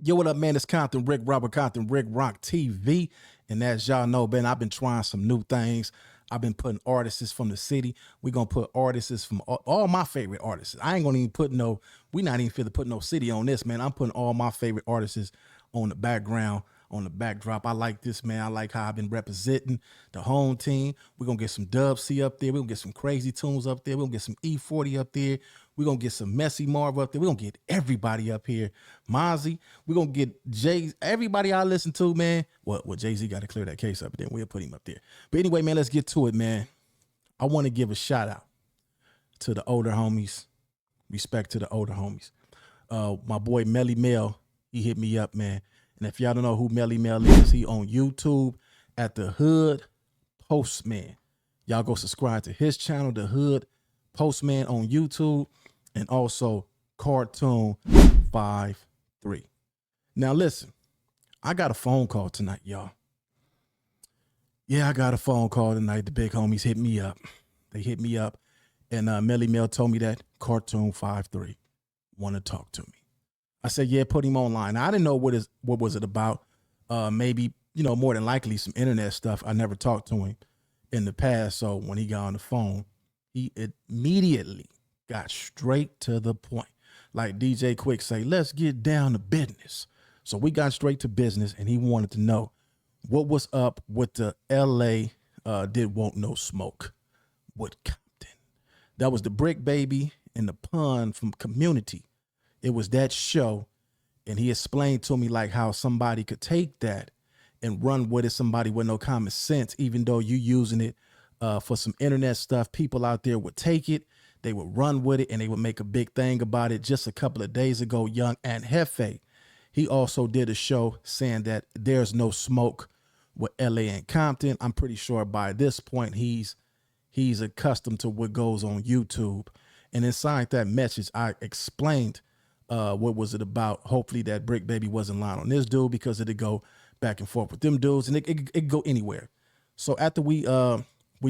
Yo, what up, man? It's Compton Rick Robert Compton Rick Rock TV. And as y'all know, man, I've been trying some new things. I've been putting artists from the city. We're going to put artists from all my favorite artists. I ain't going to even put we not even finna put no city on this, man. I'm putting all my favorite artists on the background, on the backdrop. I like this, man. I like how I've been representing the home team. We're going to get some Dub C up there. We're going to get some Crazy Tunes up there. We're going to get some E40 up there. We're going to get some Messy Marv up there. We're going to get everybody up here. Mozzie. We're going to get Jay. Everybody I listen to, man. Well, Jay-Z got to clear that case up, and then we'll put him up there. But anyway, man, let's get to it, man. I want to give a shout out to the older homies. Respect to the older homies. My boy Melly Mel, he hit me up, man. And if y'all don't know who Melly Mel is, he on YouTube at The Hood Postman. Y'all go subscribe to his channel, The Hood Postman on YouTube, and also Cartoon 53. Now listen, I got a phone call tonight, y'all. Yeah, I got a phone call tonight. The big homies hit me up. They hit me up, and Melly Mel told me that Cartoon 53 want to talk to me. I said, yeah, put him online. Now, I didn't know what was it about. Maybe, more than likely some internet stuff. I never talked to him in the past. So when he got on the phone, he immediately got straight to the point. Like DJ Quick say, let's get down to business. So we got straight to business, and he wanted to know what was up with the LA Did Want No Smoke with Compton. That was the Brick Baby and the pun from Community. It was that show, and he explained to me like how somebody could take that and run with it, somebody with no common sense, even though you using it for some internet stuff. People out there would take it, they would run with it, and they would make a big thing about it. Just a couple of days ago, Young and Hefe, he also did a show saying that there's no smoke with LA and Compton. I'm pretty sure by this point he's accustomed to what goes on YouTube. And inside that message, I explained what was it about. Hopefully that Brick Baby wasn't lying on this dude, because it'd go back and forth with them dudes, and it could go anywhere. So after we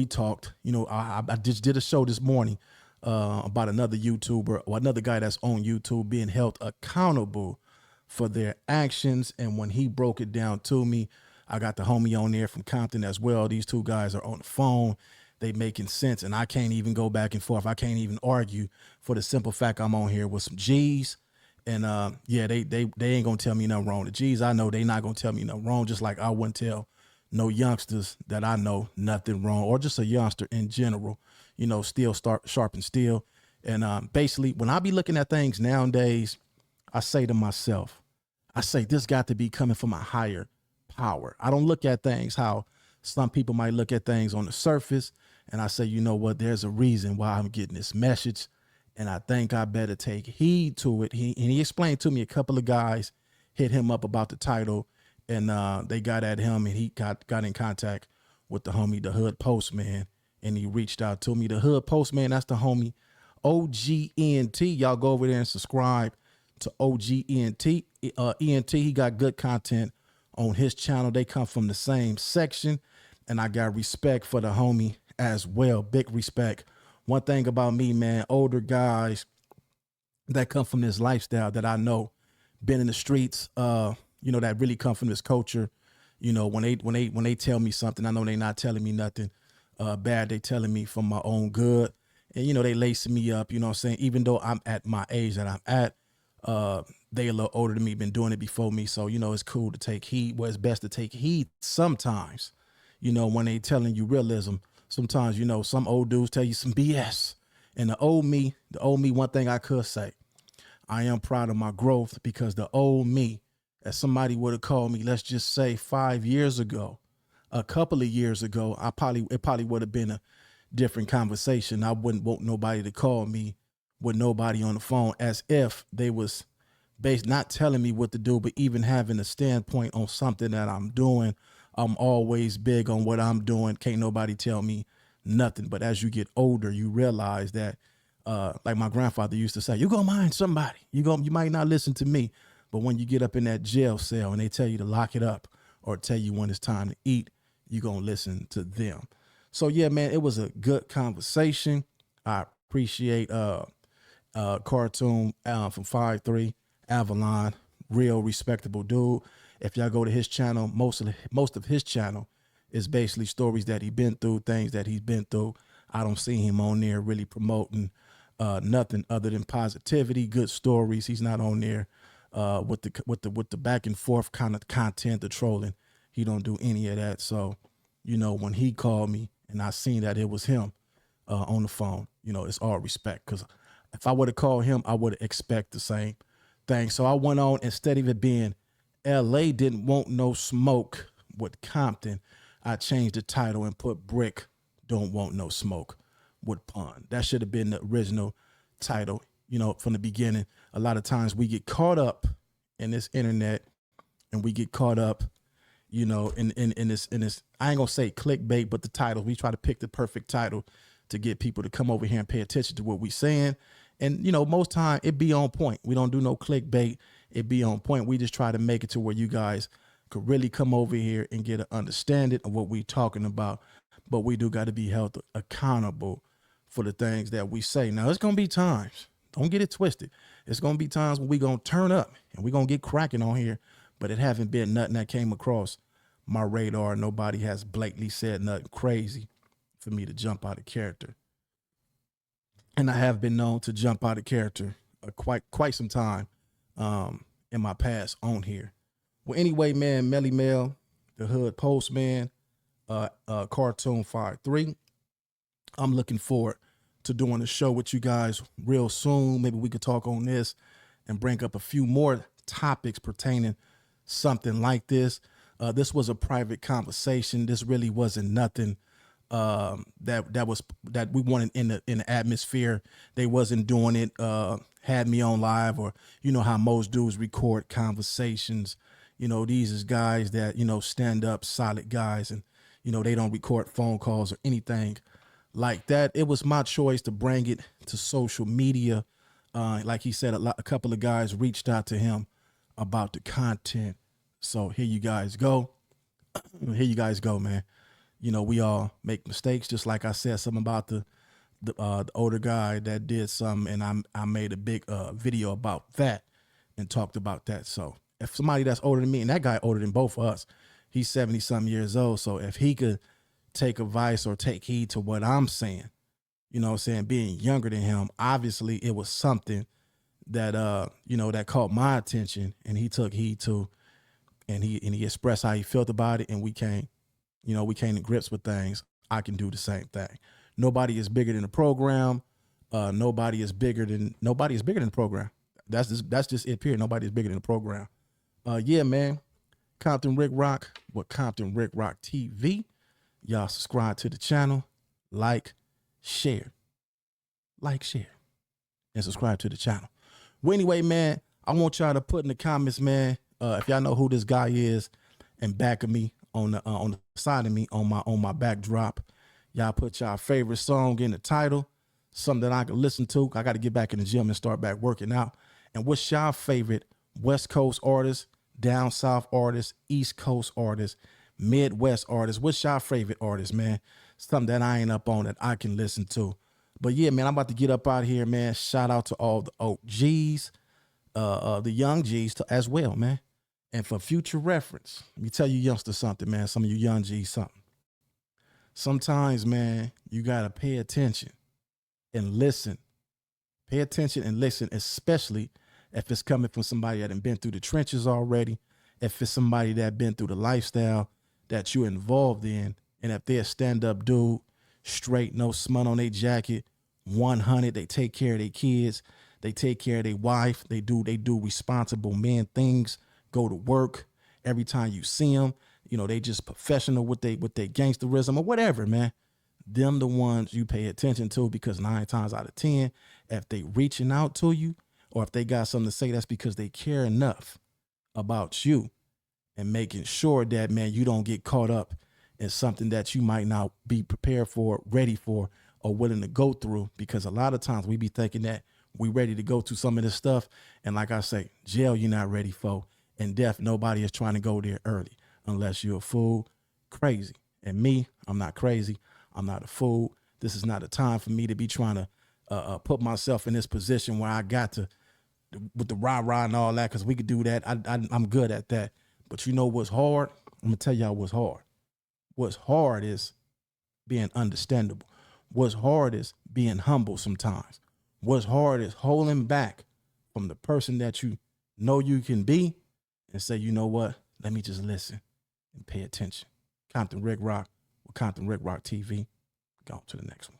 talked, I just did a show this morning about another YouTuber or another guy that's on YouTube being held accountable for their actions. And when he broke it down to me, I got the homie on there from Compton as well. These two guys are on the phone. They making sense, and I can't even go back and forth. I can't even argue, for the simple fact I'm on here with some G's. And yeah, they ain't gonna tell me nothing wrong. The G's I know, they not gonna tell me nothing wrong, just like I wouldn't tell no youngsters that I know nothing wrong, or just a youngster in general, still start sharp and still. And basically, when I be looking at things nowadays, I say to myself, this got to be coming from a higher power. I don't look at things how some people might look at things on the surface, and I say, you know what, there's a reason why I'm getting this message, and I think I better take heed to it. He explained to me a couple of guys hit him up about the title, and they got at him, and he got in contact with the homie, the Hood Postman, and he reached out to me. The Hood Postman, that's the homie OGENT. Y'all go over there and subscribe to OGENT. ENT, he got good content on his channel. They come from the same section, and I got respect for the homie as well. Big respect. One thing about me, man, older guys that come from this lifestyle that I know, been in the streets, that really come from this culture. When they tell me something, I know they not telling me nothing bad. They telling me from my own good, and they lacing me up. You know what I'm saying? Even though I'm at my age that I'm at, they a little older than me, been doing it before me. So, it's cool to take heed. Well, it's best to take heed sometimes, when they telling you realism. Sometimes, some old dudes tell you some BS. And the old me, one thing I could say, I am proud of my growth, because the old me, as somebody would have called me, let's just say 5 years ago, a couple of years ago, it probably would have been a different conversation. I wouldn't want nobody to call me with nobody on the phone, as if they was not telling me what to do, but even having a standpoint on something that I'm doing. I'm always big on what I'm doing. Can't nobody tell me nothing. But as you get older, you realize that, like my grandfather used to say, you gonna mind somebody. You might not listen to me, but when you get up in that jail cell and they tell you to lock it up, or tell you when it's time to eat, you gonna listen to them. So yeah, man, it was a good conversation. I appreciate Cartoon from 5-3, Avalon, Real respectable dude. If y'all go to his channel, most of his channel is basically stories that he been through, things that he's been through. I don't see him on there really promoting nothing other than positivity, good stories. He's not on there with the back and forth kind of content, the trolling. He don't do any of that. So, when he called me and I seen that it was him on the phone, it's all respect. Because if I would have called him, I would expect the same thing. So I went on, instead of it being LA didn't want no smoke with Compton, I changed the title and put Brick don't want no smoke with Pun. That should have been the original title, from the beginning. A lot of times we get caught up in this internet and we get caught up, in this, I ain't gonna say clickbait, but the title, we try to pick the perfect title to get people to come over here and pay attention to what we saying. And, most time it be on point. We don't do no clickbait. It be on point. We just try to make it to where you guys could really come over here and get an understanding of what we talking about. But we do got to be held accountable for the things that we say. Now, it's going to be times. Don't get it twisted. It's going to be times when we going to turn up and we going to get cracking on here. But it haven't been nothing that came across my radar. Nobody has blatantly said nothing crazy for me to jump out of character. And I have been known to jump out of character quite some time in my past on here. Well, anyway, man, Melly Mel, the Hood Postman, Cartoon Fire 3. I'm looking forward to doing a show with you guys real soon. Maybe we could talk on this and bring up a few more topics pertaining something like this. This was a private conversation. This really wasn't nothing that we wanted in the atmosphere. They wasn't doing it, had me on live, or how most dudes record conversations. These is guys that stand up, solid guys, and they don't record phone calls or anything like that. It was my choice to bring it to social media. Like he said, a couple of guys reached out to him about the content. So here you guys go. Here you guys go, man. We all make mistakes. Just like I said something about the older guy that did something, and I made a big video about that and talked about that. So if somebody that's older than me, and that guy older than both of us, he's 70-something years old. So if he could take advice or take heed to what I'm saying, being younger than him, obviously it was something that that caught my attention, and he took heed to, and he expressed how he felt about it, and we came to grips with things. I can do the same thing. Nobody is bigger than the program. Nobody is bigger than the program. That's just it, period. Nobody is bigger than the program. Yeah, man. Compton Rick Rock with Compton Rick Rock TV. Y'all subscribe to the channel, share, and subscribe to the channel. Well, anyway, man, I want y'all to put in the comments, man, if y'all know who this guy is, and back of me on the side of me on my backdrop. Y'all put y'all favorite song in the title, something that I can listen to. I got to get back in the gym and start back working out. And what's y'all favorite West Coast artists, down South artists, East Coast artists, Midwest artists? What's y'all favorite artists, man? Something that I ain't up on that I can listen to. But yeah, man, I'm about to get up out of here, man. Shout out to all the OGs, the young G's as well, man. And for future reference, let me tell you youngsters something, man. Some of you young G's something. Sometimes, man, you got to pay attention and listen. Pay attention and listen, especially if it's coming from somebody that has been through the trenches already, if it's somebody that been through the lifestyle that you're involved in, and if they're a stand-up dude, straight, no smut on their jacket, 100, they take care of their kids, they take care of their wife, they do responsible man things, go to work. Every time you see them, they just professional with their gangsterism or whatever, man. Them the ones you pay attention to, because 9 times out of 10, if they reaching out to you or if they got something to say, that's because they care enough about you and making sure that, man, you don't get caught up in something that you might not be prepared for, ready for, or willing to go through. Because a lot of times we be thinking that we ready to go through some of this stuff. And like I say, jail you're not ready for, and death, nobody is trying to go there early unless you're a fool, crazy. And me, I'm not crazy. I'm not a fool. This is not a time for me to be trying to put myself in this position where I got to with the rah-rah and all that, because we could do that. I'm good at that. But you know what's hard? I'm gonna tell y'all what's hard. What's hard is being understandable. What's hard is being humble sometimes. What's hard is holding back from the person that you know you can be and say, you know what? Let me just listen and pay attention. Compton Rick Rock with Compton Rick Rock TV. Go on to the next one.